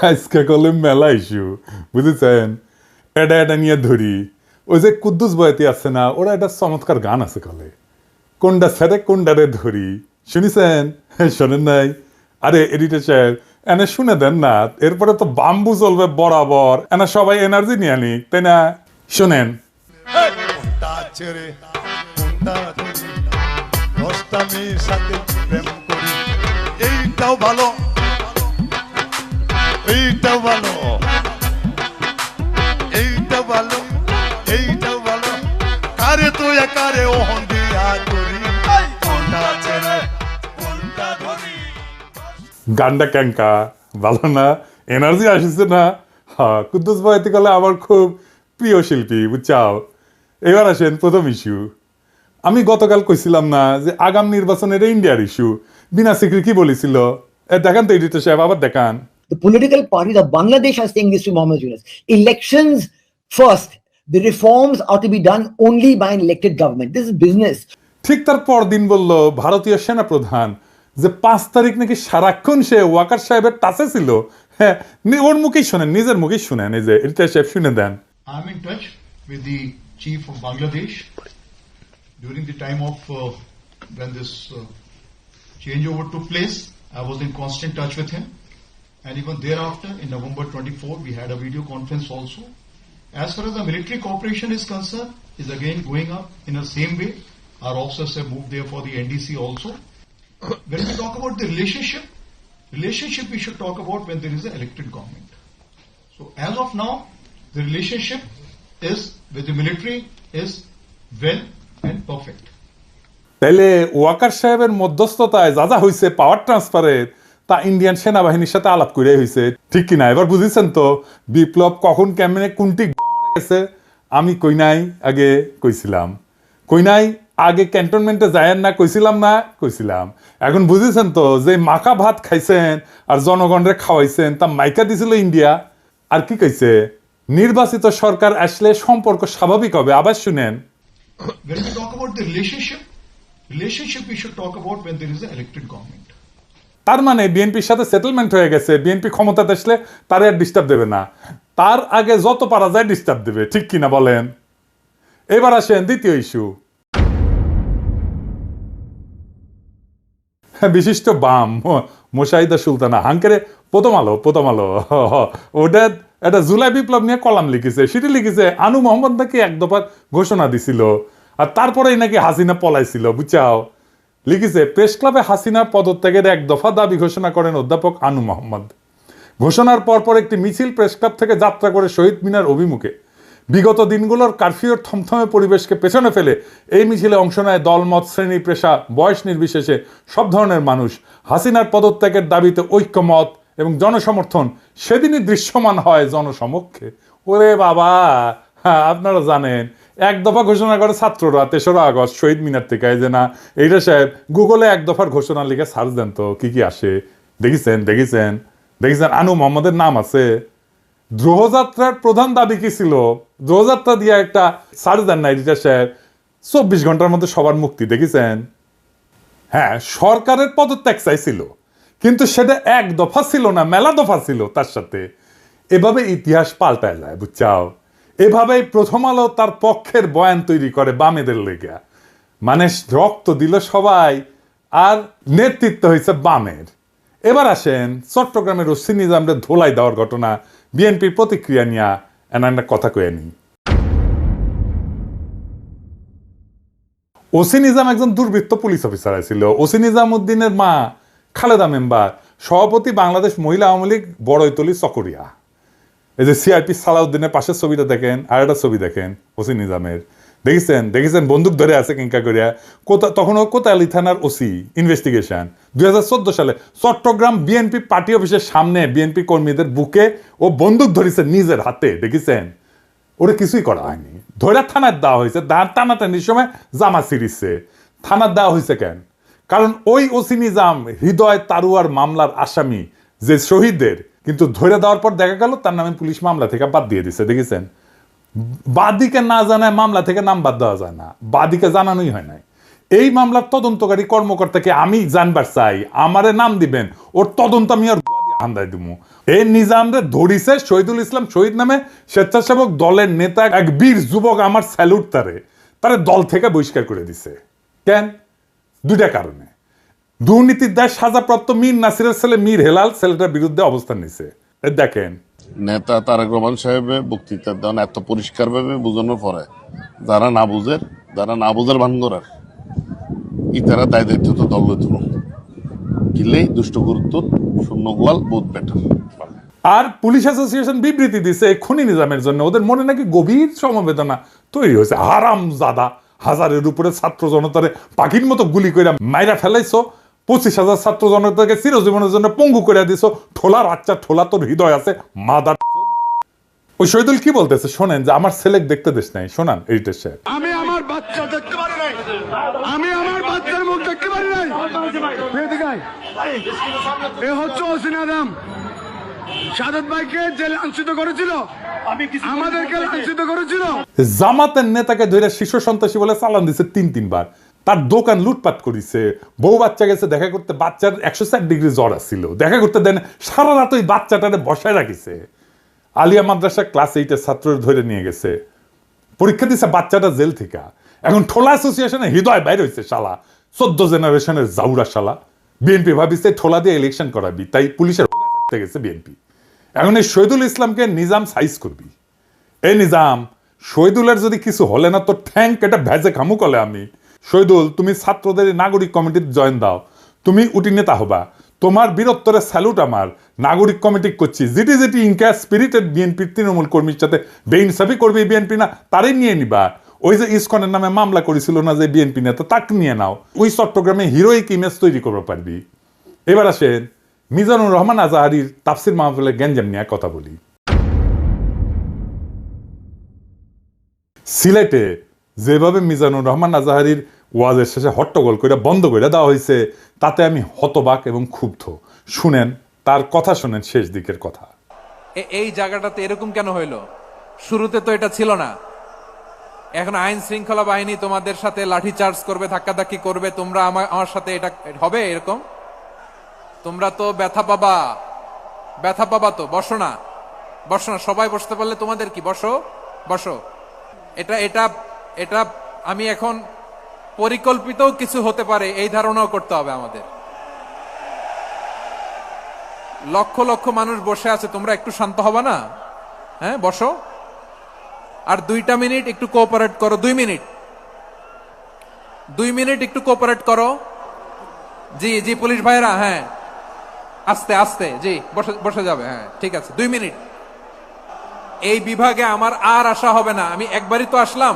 আজকে করলে মেলা ইস্যু, বুঝেছেন? এটা এটা নিয়ে ধরি। ওই যে কুদ্দুস বয়াতি আছে না, ওরা একটা চমৎকার গান আছে কলে, কোনটা ছেড়ে কোনটারে ধরি, শুনিছেন? শোনেন নাই? আরে এডিটর সাহেব, এনে শুনে দেন না, এরপরে তো বাম্বু চলবে বরাবর, এনা সবাই এনার্জি নিয়ে নিক, তাই না? শোনেন। কোনটা ছেড়ে কোনটা ধরি, 10টা মেয়ের সাথে প্রেম করি, এইটাও ভালো এইটাও ভালো এইটাও ভালো এইটাও ভালো, কারে তুই কারে ওহন দিয়া করি, কোনটা ছেড়ে কোনটা ধরি। গানটা ক্যাঙ্কা ভালো না? এনার্জি আসছে না? হ্যাঁ, কুদ্দুস বয়াতি কলে আমার খুব প্রিয় শিল্পী, বুঝছাও? এবার আসেন প্রথম ইস্যু। আমি গতকাল কইছিলাম না যে আগাম নির্বাচনের ইন্ডিয়ার ইস্যু, বিনা সিকরি কি বলেছিল? দেখান তো এডিটর সাহেব, আবার দেখান। The political parties of Bangladesh are saying this to Mohammed Yunus. Elections first. The reforms are to be done only by an elected government. This is business. ঠিক তার পরদিন বলল ভারতীয় সেনাপ্রধান যে 5 তারিখ নাকি সারাক্ষণ সে ওয়াকার সাহেবের টাচে ছিল। হ্যাঁ, ওর মুখেই শোনেন, নিজের মুখেই শুনেন, এই যে এডিটর সাহেব শুনে দেন। I'm in touch with the chief of Bangladesh during the time of when this changeover took place. I was in constant touch with him, and even thereafter, in November 24, we had a video conference also. As far as the military cooperation is concerned, is again going up in the same way. Our officers have moved there for the NDC also. When we talk about the relationship we should talk about when there is an elected government. So as of now, the relationship is with the military is well and perfect. তাইলে ওয়াকার সাহেবের মধ্যস্থতায় যা যা হয়েছে পাওয়ার ট্রান্সফারের, তা Indian সেনাবাহিনীর সাথে আলাপ করে হয়েছে, ঠিক কিনা? এবার বুঝেছেন তো বিপ্লব কখন কেমনে কোনটি গেছে? আমি কই নাই আগে কইছিলাম, কই নাই আগে ক্যান্টনমেন্টে যায়েন না কইছিলাম না? কইছিলাম। এখন বুঝেছেন তো যে মাখা ভাত খাইছেন আর জনগণরে খাওয়াইছেন, তা মাইকা দিছিল ইন্ডিয়া। আর কি কইছে? নির্বাচিত সরকার আসলে সম্পর্ক স্বাভাবিক হবে। আবার শুনেন। When we talk about the relationship we should talk about when there is an elected government. তার মানে বিএনপির সাথে সেটেলমেন্ট হয়ে গেছে, বিএনপি ক্ষমতাতে আসলে তার আর ডিস্টার্ব দেবে না, তার আগে যত পারা যায় ডিস্টার্ব দেবে, ঠিক কিনা বলেন? এবার আসেন দ্বিতীয় ইস্যু। বিশিষ্ট বাম মোশাহিদা সুলতানা হাঙ্কেরে প্রথম আলো ওটা একটা জুলাই বিপ্লব নিয়ে কলাম লিখেছে, সেটি লিখেছে আনু মোহাম্মদ নাকি এক দফার ঘোষণা দিছিল, আর তারপরেই নাকি হাসিনা পলাইছিল, বুঝছাও? লিখেছে প্রেস ক্লাবে হাসিনার পদত্যাগের এক দফা দাবি ঘোষণা করেন অধ্যাপক আনু মোহাম্মদ। ঘোষণার পরপর একটি মিছিল প্রেস ক্লাব থেকে যাত্রা করে শহীদ মিনার অভিমুখে। বিগত দিনগুলোর কারফিউর থমথমে পরিবেশকে পেছনে ফেলে এই মিছিলে অংশ নেয় দলমত, শ্রেণী, পেশা, বয়স নির্বিশেষে সব ধরনের মানুষ। হাসিনার পদত্যাগের দাবিতে ঐক্যমত এবং জনসমর্থন সেদিনই দৃশ্যমান হয় জনসমক্ষে। ওরে বাবা, হ্যাঁ আপনারা জানেন এক দফা ঘোষণা করে ছাত্ররা 3রা আগস্ট শহীদ মিনার থেকে। এই যে না এইটা সাহেব গুগলে এক দফার ঘোষণা লিখে সার্চ দেন তো কি কি আসে। দেখেছেন আনু মোহাম্মদের নাম আছে। দ্রোহযাত্রার প্রধান দাবি কি ছিল? দ্রোহযাত্রা দিয়ে একটা সার্চ দেন না এডিটর সাহেব, 24 ঘন্টার মধ্যে সবার মুক্তি। দেখেছেন? হ্যাঁ, সরকারের পদত্যাগ চাইছিল, কিন্তু সেটা এক দফা ছিল না, মেলা দফা ছিল তার সাথে। এভাবে ইতিহাস পাল্টায় যায়, বুঝছাও? এভাবেই প্রথম আলো তার পক্ষের বয়ান তৈরি করে বামেদের লেগা, মানে রক্ত দিল সবাই আর নেতৃত্ব হয়েছে বামের। এবার আসেন চট্টগ্রামের ওসি নিজামরে ধোলাই দেওয়ার ঘটনা, বিএনপির প্রতিক্রিয়া নিয়ে একটা কথা কয়ে নি। ওসি নিজাম একজন দুর্বৃত্ত পুলিশ অফিসার ছিল। ওসি নিজামউদ্দিনের মা খালেদা মেম্বার, সভাপতি বাংলাদেশ মহিলা আওয়ামী লীগ বড়ইতলি চকরিয়া। এই যে সিআরপি সালাউদ্দিনের পাশের ছবিটা দেখেন, আর একটা ছবি দেখেন ওসি নিজামের। দেখেছেন বন্দুক ধরে আছে কিংকা করিয়া। তখন ও কোতোয়ালি থানার ওসি, ইনভেস্টিগেশন 2014 সালে চট্টগ্রাম বিএনপি পার্টি অফিসের সামনে বিএনপি কর্মীদের বুকে ও বন্দুক ধরেছে নিজের হাতে। দেখেছেন? ওরা কিছুই করা হয়নি, ধরে থানার দেওয়া হয়েছে। টানাটানির সময় জামা ছিঁড়িছে। থানার দেওয়া হয়েছে কেন? কারণ ওই ওসি নিজাম হৃদয় তারুয়ার মামলার আসামি যে শহীদদের, কিন্তু ধরে দেওয়ার পর দেখা গেল তার নামে পুলিশ মামলা থেকে বাদ দিয়ে দিছে। দেখেছেন? বাদীকে না জানায় মামলা থেকে নাম বাদ দেওয়া যায় না, বাদীকে জানানোই হয় নাই। এই মামলার তদন্তকারী কর্মকর্তাকে আমি জানবার চাই, আমারে নাম দিবেন, ওর তদন্ত আমি আর আন্দাই দিমু। এই নিজামরে ধরিছে শহীদুল ইসলাম শহীদ নামে স্বেচ্ছাসেবক দলের নেতা এক বীর যুবক, আমার স্যালুট তারে দল থেকে বহিষ্কার করে দিছে। কেন? দুইটা কারণে। দুর্নীতির দায় সাজাপ্রাপ্ত মীর নাসিরের ছেলে মীর হেলাল ছেলেটার বিরুদ্ধে অবস্থান নিছে। দেখেন নেতা তারেক রহমান সাহেবের বক্তৃতা দেন এত পরিষ্কার ভাবে বোঝানোর পরে যারা না বুঝার ভান করার ইতারা দায় দায়িত্ব তো দল লইত কিলেই দুষ্ট গুরুত্ব শূন্য গোয়াল বহুত বেটার। আর পুলিশ অ্যাসোসিয়েশন বিবৃতি দিছে খুনি নিজামের জন্য ওদের মনে নাকি গভীর সমবেদনা তৈরি হয়েছে। হারাম জাদা, হাজারের উপরে ছাত্র জনতারে পাখির মতো গুলি করে মাইরা ফেলাইছো, 25,000 ছাত্র জনতাকে চিরজীবনের জন্য পঙ্গু করে দিছো। ঠোলা রাচ্চা ঠোলা তোর হৃদয় আছে মাদার। ওই শহীদুল কি বলতেছে শোনেন, যে আমার ছেলে দেখতে দেশ নাই। শোনান এডিটর সাহেব। আমি আমার বাচ্চা দেখতে পারি নাই, আমি আমার বাচ্চার মুখ দেখতে পারি নাই। এ হচ্ছে ওসিন আদম, সাদত ভাইকে যে লাঞ্ছিত করেছিল, আমাদেরকে লাঞ্ছিত করেছিল। জামাতের নেতাকে ধরে শিশু সন্ত্রাসী বলে চালান দিছে 3-3 বার। তার দোকান লুটপাট করিছে, বউ বাচ্চা গেছে দেখা করতে, বাচ্চার 104 ডিগ্রি জ্বর আসছিল, দেখা করতে দেন সারা রাত ওই বাচ্চাটারে বসায় রাখিছে। আলিয়া মাদ্রাসা ক্লাস 8-এর ছাত্র ধরে নিয়ে গেছে, পরীক্ষা দিছে বাচ্চাটা জেল থেকে। এখন ঠোলা অ্যাসোসিয়েশনে হৃদয় বাইরে হয়েছে শালা, 14 জেনারেশনের জাউরা শালা। বিএনপি ভাবিছে ঠোলা দিয়ে ইলেকশন করাবি, তাই পুলিশের গেছে বিএনপি। এখন এই শহীদুল ইসলামকে নিজাম সাইজ করবি। এই নিজাম, শহীদুলের যদি কিছু হলে না তো ঠ্যাং কেটে ভেজে খামু কলে আমি। শহীদুল, তুমি ছাত্রদের নাগরিক কমিটির জয়েন দাও, তুমি উটি নেতা হবা। তোমার বীরত্বরে স্যালুট আমার। নাগরিক কমিটি করছি, যেটি ইনকা স্পিরিটেড বিএনপির তৃণমূল কর্মীর সাথে বেইনসাফি করবে বিএনপি না, তারই নিয়ে নিবা। ওই যে ইসকনের নামে মামলা করেছিল না যে বিএনপি নেতা, তাকে নিয়ে নাও। ওই চট্টগ্রামে হিরোইক ইমেজ তৈরি করতে পারবি। এবার আসেন মিজানুর রহমান আজাহারির তাফসির মাহফিলে গ্যাঞ্জাম নিয়ে কথা বলি। সিলেটে যেভাবে মিজানুর রহমান আজাহারির ওয়াজের শেষে হট্টগোল করে বন্ধ করে দেওয়া হয়েছে, তাতে আমি হতবাক এবং ক্ষুব্ধ। শুনেন তার কথা, শুনেন শেষ দিকের কথা। এই জায়গাটাতে এরকম কেন হইলো? শুরুতে তো এটা ছিল না। এখন আইন শৃঙ্খলা বাহিনী তোমাদের সাথে লাঠি চার্জ করবে, ধাক্কাধাক্কি করবে, তোমরা আমার সাথে এটা হবে এরকম? তোমরা তো ব্যথা পাবা তো। বসো না, সবাই বসতে পারলে তোমাদের কি? বসো। এটা আমি এখন পরিকল্পিত কিছু হতে পারে এই ধারণাও করতে হবে আমাদের। লক্ষ লক্ষ মানুষ বসে আছে, তোমরা একটু শান্ত হবে না? হ্যাঁ, বসো। আর 2 মিনিট একটু কোঅপারেট করো। 2 মিনিট একটু কোঅপারেট করো। জি পুলিশ ভাইরা, হ্যাঁ আস্তে জি বসে যাবে। হ্যাঁ ঠিক আছে, 2 মিনিট। এই বিভাগে আমার আর আসা হবে না, আমি একবারই তো আসলাম।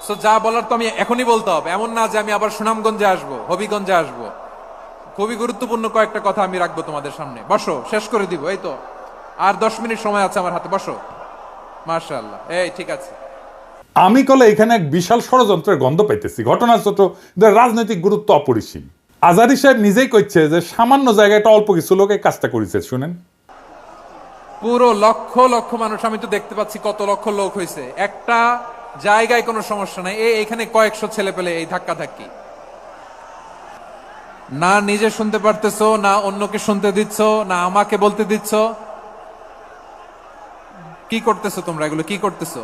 সো যা বলার তো আমি এখনই বলতে হবে, এমন না যে আমি আবার সুনামগঞ্জে আসবো, হবিগঞ্জে আসবো। খুবই গুরুত্বপূর্ণ কয়েকটা কথা আমি রাখবো তোমাদের সামনে। বসো, শেষ করে দিব। এই তো আর 10 মিনিট সময় আছে আমার হাতে। বসো। মাশাআল্লাহ, এই ঠিক আছে। আমি কলে এখানে এক বিশাল ষড়যন্ত্রের গন্ধ পাইতেছি। ঘটনা ছোট, রাজনৈতিক গুরুত্ব অপরিসীম। আজারি সাহেব নিজেই কইছে যে সামান্য জায়গায় অল্প কিছু লোক এই কাজটা করেছে। শুনেন, পুরো লক্ষ লক্ষ মানুষ, আমি তো দেখতে পাচ্ছি কত লক্ষ লোক হয়েছে। একটা জায়গায় কোনো সমস্যা নাই, এখানে কয়েকশো ছেলে পেলে এই ধাক্কা ধাক্কি। না নিজে শুনতে পারতেছো, না অন্যকে শুনতে দিচ্ছ, না আমাকে বলতে দিচ্ছ। কি করতেছো তোমরা? এগুলো কি করতেছো?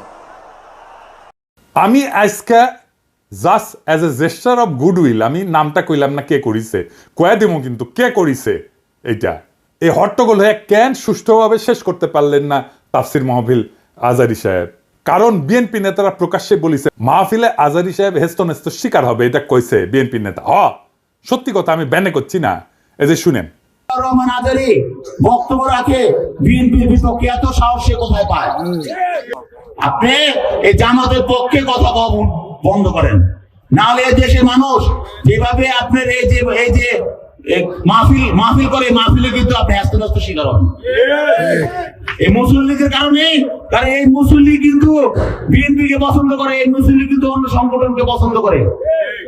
আমি আজকে just as a gesture of goodwill, আমি নামটা কইলাম না কে করিছে, কয়া দেবো কিন্তু কে করিছে এইটা। এই হট্টগোল হয়ে কেন সুষ্ঠুভাবে শেষ করতে পারলেন না তাফসির মাহফিল আজারি সাহেব? কারণ বিএনপি নেতারা প্রকাশ্যে বলিছে মাহফিলে আজারি সাহেব হেস্তনেস্ত শিকার হবে, এটা কইছে বিএনপি নেতা। সত্যি কথা, আমি ব্যানে করছি না। এই যে শুনেন, রহমান আজারি বক্তব্য রাখে বিএনপির বিপক্ষে, এত সাহস সে কোথায় পায়? আপনি এই জামাতের পক্ষে কথা বন্ধ করেন, নাহলে এই দেশের মানুষ যেভাবে আপনার এই যে মাহফিল করে, মাহফিলে কিন্তু আপনি আস্তে আস্তে শিকার হবেন এই মুসলিম লীগের কারণে। কারণ এই মুসলিম লীগ কিন্তু বিএনপিকে পছন্দ করে, এই মুসলিম লীগ কিন্তু অন্য সংগঠনকে পছন্দ করে।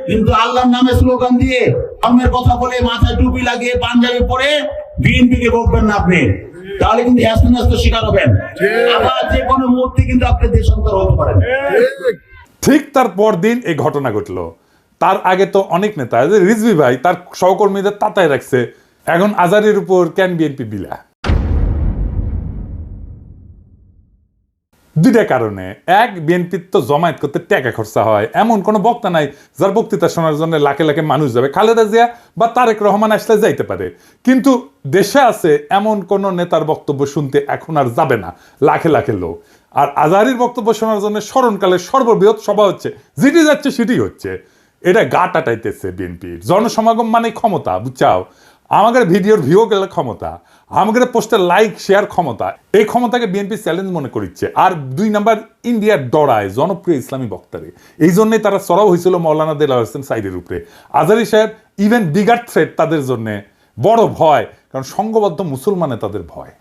কিন্তু আল্লাহর নামে স্লোগান দিয়ে, ধর্মের কথা বলে, মাথায় টুপি লাগিয়ে পাঞ্জাবি পরে বিএনপিকে বলবেন না আপনি, তাহলে কিন্তু আস্তে আস্তে শিকার হবেন। আবার যে কোনো মুহূর্তে কিন্তু আপনি দেশান্তর হতে পারেন। ঠিক তার পরদিন এই ঘটনা ঘটলো। তার আগে তো অনেক নেতা, রিজভী ভাই তার সহকর্মীদের তাতায় রাখছে, এখন আজারের উপর কেন বিএনপি বিলা? দুইটা কারণে। এক, বিএনপির তো জমায়েত করতে টাকা খরচা হয়, এমন কোনো বক্তা নাই যার বক্তৃতা শোনার জন্য লাখে লাখে মানুষ যাবে। খালেদা জিয়া বা তারেক রহমান আসলে যাইতে পারে, কিন্তু দেশে আছে এমন কোন নেতার বক্তব্য শুনতে এখন আর যাবে না লাখে লাখে লোক। আর আজহারীর বক্তব্য শোনার জন্য স্মরণকালের সর্ববৃহৎ সভা হচ্ছে, যেটি যাচ্ছে সেটি হচ্ছে। এটা গা টাটাইতেছে বিএনপির। জনসমাগম মানে ক্ষমতা, বুঝছাও? আমাদের ভিডিওর ভিউ গেলে ক্ষমতা, আমাদের পোস্টের লাইক শেয়ার ক্ষমতা, এই ক্ষমতাকে বিএনপি চ্যালেঞ্জ মনে করছে। আর 2 নাম্বার, ইন্ডিয়ার ডরায় জনপ্রিয় ইসলামী বক্তারে, এই জন্যই তারা চড়াও হয়েছিল মৌলানা দেলাওয়ার হোসেন সাইদের উপরে। আজহারী সাহেব ইভেন বিগার থ্রেট তাদের জন্য, বড় ভয়, কারণ সংঘবদ্ধ মুসলমানে তাদের ভয়।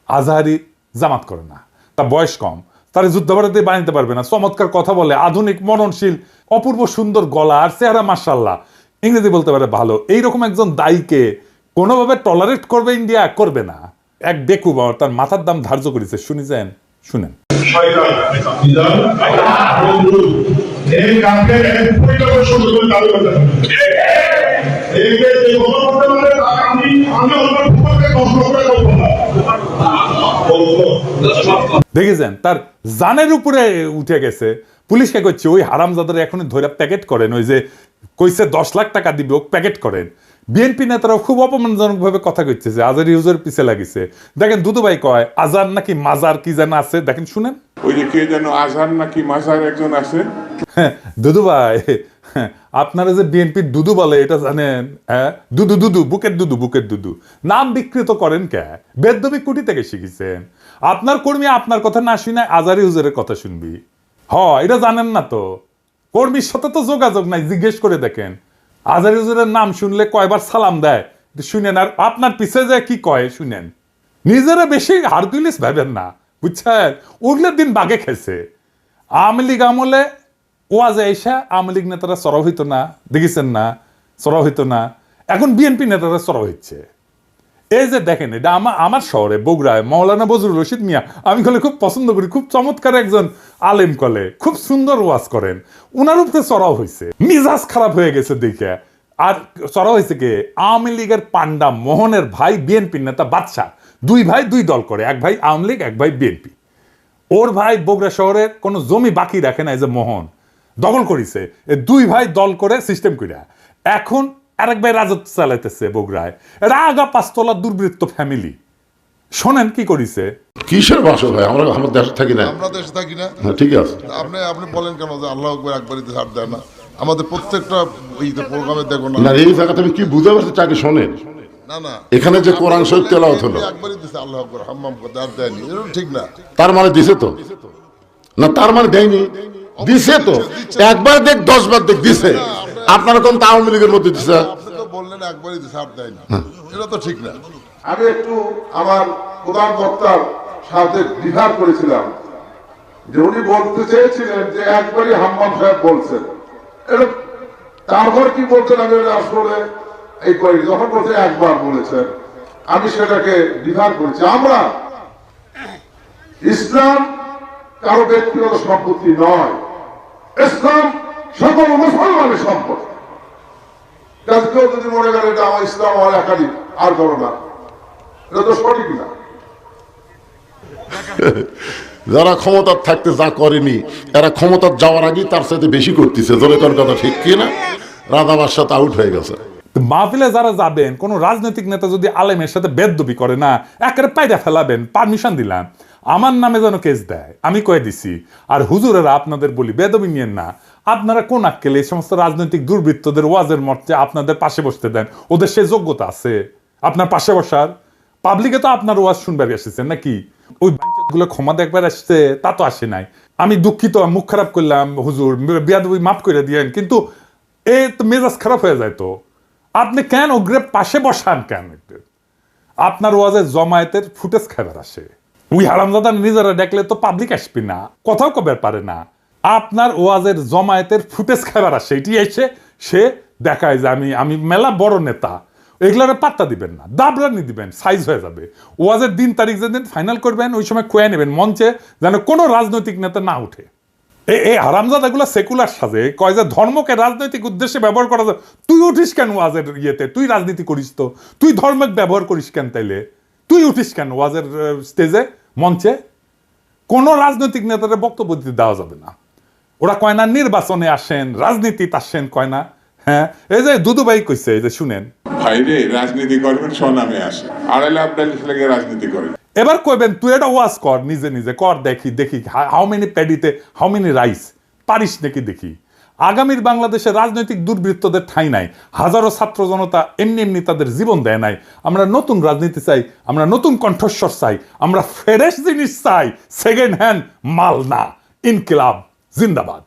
আজহারী জামাত করে না, তার বয়স কম, তারা যুদ্ধাপরাধী বানাইতে পারবে না, চমৎকার কথা বলে, আধুনিক, মননশীল, অপূর্ব সুন্দর গলা আর চেহারা, মাশাআল্লাহ, ইংরেজি বলতে পারে ভালো। এইরকম একজন দায়ীকে কোনোভাবে টলারেট করবে ইন্ডিয়া? করবে না। এক বেকুব তার মাথার দাম ধার্য করেছে, শুনেছেন? শুনেন। দেখেছেন তার জানের উপরে উঠে গেছে। পুলিশকে কইছে ওই হারামজাদার এখনই ধরে প্যাকেট করেন, ওই যে কইছে 10 লাখ টাকা দিবে, ও প্যাকেট করেন। বিএনপি নেতারাও খুব অপমানজনক ভাবে কথা কইছে যে আজহারী হুজুর পিছে লাগিছে। দেখেন দুদু ভাই কয় আজহার নাকি মাজার কি যেন আছে, দেখেন শুনেন। ওই যে কে যেন আজহার নাকি মাজার একজন আছে। দুদু ভাই, আপনারা যে বিএনপির দুদু বলে এটা জানেন? হ্যাঁ, দুদু দুদু, বুকের দুদু, বুকের দুদু নাম বিকৃত করেন কে? বেদবি কুটি থেকে শিখেছেন। আপনার কর্মী আপনার কথা না শুনে আজহারী হুজুরের কথা শুনবি? এটা জানেন না তো? কর্মীর সাথে তো যোগাযোগ নাই, জিজ্ঞেস করে দেখেন। আজহারী হুজুরের নাম শুনলে কয়বার সালাম দেয় শুনেন, আর আপনার পিছে যায় কি কয় শুনেন। নিজেরা বেশি হারকুলিস ভাবেন না, বুঝছেন? উঠলে দিন বাগে খেছে। আওয়ামী লীগ আমলে ওয়াজে এসে আওয়ামী লীগ নেতারা চড়াও হইতো না, দেখেছেন না? চড়াও হইতো না। এখন বিএনপি নেতারা চড়াও হচ্ছে। এই যে দেখেন, এটা আমার শহরে বগুড়ায় মৌলানা বজরুল রশিদ মিয়া, আমি কলে খুব পছন্দ করি, খুব চমৎকার একজন আলেম, কলে খুব সুন্দর ওয়াজ করেন। উনার উপরে চড়াও হয়েছে, মিজাজ খারাপ হয়ে গেছে দেখে। আর চড়াও হয়েছে কে? আওয়ামী লীগের পান্ডা মোহনের ভাই বিএনপি নেতা বাদশা। 2 ভাই 2 দল করে, এক ভাই আওয়ামী লীগ, এক ভাই বিএনপি। ওর ভাই বগুড়া শহরের কোনো জমি বাকি রাখে না, এই যে মোহন দখল করেছে। 2 ভাই দল করে সিস্টেম কইরা এখন আরেক ভাই রাজত্ব চালাইতেছে বগুড়ায়। এটা আগা 5 তলা দুর্বৃত্ত ফ্যামিলি। শোনেন কি করিছে। কিসের ভাষা ভাই? আমরা আমার দেশে থাকি না। আমরা দেশে থাকি না। ঠিক আছে, আপনি বলেন কেন যে আল্লাহ আকবার একবারই ছাড় দেয় না? আমাদের প্রত্যেকটা প্রোগ্রামে দেখো না। না এই জায়গাতে আমি কি বুঝতে পারছি, তাকে শোনেন। না না, এখানে যে কোরআন শরীফ তেলাওয়াত হলো, একবারই দিছে আল্লাহ আকবার, হাম্মাম করতে আর দেয়নি, এটা ঠিক না। তার মানে দিছে তো? না তার মানে দেয়নি, দিছে তো। একবার দেখ 10 বার দেখ, দিছে। আপনারা কোন আওয়ামী লীগের মধ্যে দিছে? আপনি তো বললেন একবারই দিছে আর দেয়নি, এটা তো ঠিক না। আমি একটু আমার প্রধান বক্তার সাথে দ্বিধার করেছিলাম যে উনি বলতে চেয়েছিলেন যে একবারই হাম্মাম সাহেব বলছেন, এটা তারপর কি বলছেন আমি আসলে এই করি, যখন বলছে একবার বলেছেন আমি সেটাকে দ্বিধার করেছি। আমরা ইসলাম কারো ব্যক্তিগত সম্পত্তি নয়, ইসলাম সকল মুসলমানের সম্পদ। কেউ যদি মনে করে এটা আমার ইসলাম আমার একাধিক আর করো না, এটা তো সঠিক না। যারা ক্ষমতার থাকতে যা করেনি, এরা ক্ষমতার যাওয়ার আগেই তার সাথে বেশি করতেছে। জোরে কোন কথা ঠিক কি না? রাধাবার সাথে আউট হয়ে গেছে। মাহফিলে যারা যাবেন, কোন রাজনৈতিক নেতা যদি আলেমের সাথে বেদবি করে না, একেবারে পায়রা ফেলাবেন, পারমিশন দিলাম, আমার নামে যেন কেস দেয়, আমি কয়ে দিছি। আর হুজুরেরা আপনাদের বলি, বেদবি নিয়েন না। আপনারা কোন আক্কেলে এই সমস্ত রাজনৈতিক দুর্বৃত্তদের ওয়াজের মর্চে আপনাদের পাশে বসতে দেন? ওদের সেই যোগ্যতা আছে আপনার পাশে বসার? পাবলিকে তো আপনার ওয়াজ শুনবার এসেছেন নাকি? ওই গুলো ক্ষমা দেখবার আসছে, তা তো আসে নাই। আমি দুঃখিত, মুখ খারাপ করলাম, হুজুর বিয়াদবি মাফ করে দিয়েন, কিন্তু এ তো মেজাজ খারাপ হয়ে যায় তো। আপনি কেন ওগ্রে পাশে বসান কেন? আপনার ওয়াজের জমায়েতের ফুটেজ খাবার আসে, ওই হারামজাদা নিজেরা দেখলে তো পাবলিক আসবে না, কথাও কবার পারে না। আপনার ওয়াজের জমায়েতের ফুটেজ খাবার আসে, এটি এসে সে দেখায় যে আমি মেলা বড় নেতা। এগুলার পাত্তা দিবেন না, দাবরানি দিবেন, সাইজ হয়ে যাবে। ওয়াজের দিন তারিখ যেদিন ফাইনাল করবেন, ওই সময় খোয়া নেবেন মঞ্চে, যেন কোনো রাজনৈতিক নেতা না উঠে। এই হারামজাদাগুলো সেকুলার সাজে কয় যে ধর্মকে রাজনৈতিক উদ্দেশ্যে ব্যবহার করা যায়। তুই উঠিস কেন ওয়াজের ইয়েতে? তুই রাজনীতি করিস তো, তুই ধর্মকে ব্যবহার করিস কেন তাইলে? তুই উঠিস কেন ওয়াজের স্টেজে, মঞ্চে? কোনো রাজনৈতিক নেতাদের বক্তব্য দিতে দেওয়া যাবে না। ওরা কয় না নির্বাচনে আসেন, রাজনীতিতে আসেন, কয় না। হ্যাঁ, এই যে দুদুভাই কইছে, এই যে শুনেন, ভাইরে রাজনীতি করবেন স্বনামে আসে, আড়াইলে আপনার লেগে রাজনীতি করেন। এবার কইবেন তুই এটা ওয়াজ কর, নিজে নিজে কর, দেখি দেখি হাউ মেনি প্যাডিতে হাউ মেনি রাইস, পারিস নাকি দেখি। আগামীর বাংলাদেশে রাজনৈতিক দুর্বৃত্তদের ঠাঁই নাই। হাজারো ছাত্র জনতা এমনি এমনি তাদের জীবন দেয় নাই। আমরা নতুন রাজনীতি চাই, আমরা নতুন কণ্ঠস্বর চাই, আমরা ফ্রেশ জিনিস চাই, সেকেন্ড হ্যান্ড মাল না। ইনকিলাব জিন্দাবাদ।